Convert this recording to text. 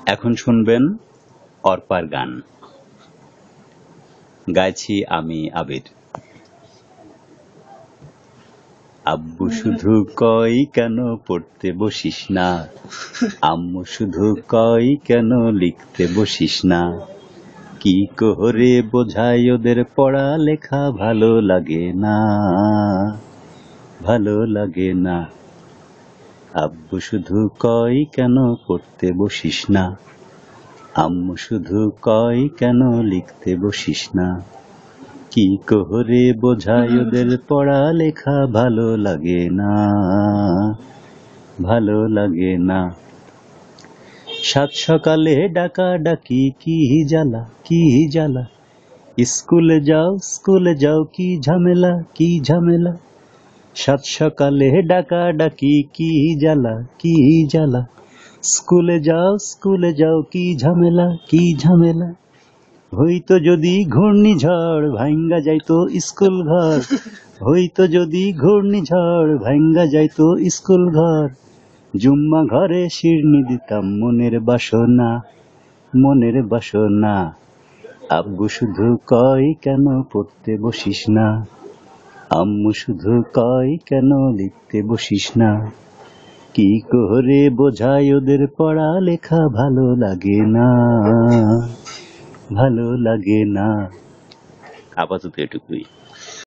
এখন শুনবেন অর্পার গান। গাইছি আমি আবির। আব্বু শুধু কয় কেন পড়তে বসিস না, আম্মু শুধু কয় কেন লিখতে বসিস না। কি করে বোঝাই ওদের পড়া লেখা ভালো লাগে না, ভালো লাগে না। আব্বু শুধু কয় কেন পড়তে বসিস না, আম্মু শুধু কয় কেন লিখতে বসিস না। কি করে বোঝাই ওদের পড়া লেখা ভালো লাগে না, ভালো লাগে না। সাত সকালে ডাকা ডাকি কি জ্বালা, কি জ্বালা। স্কুলে যাও কি ঝামেলা, কি ঝামেলা। সাত সকালে ডাকা ডাকি কি জ্বালা, কি জ্বালা। স্কুলে যাও কি ঝামেলা, কি ঝামেলা। হইতো যদি ঘূর্ণিঝড় ভাঙ্গা যাইতো স্কুল ঘর, হইতো যদি ঘূর্ণিঝড় ভাঙ্গা যাইতো স্কুল ঘর। জুম্মা ঘরে শিরনি দিতাম মনের বাসনা, মনের বাসনা। আব্বু শুধু কয় কেন পড়তে বসিস না, আম্মু শুধু কয় কেন লিখতে বসিস না। কি করে বোঝাই ওদের পড়া লেখা ভালো লাগে না, ভালো লাগে না। আপাতত এটুকুই।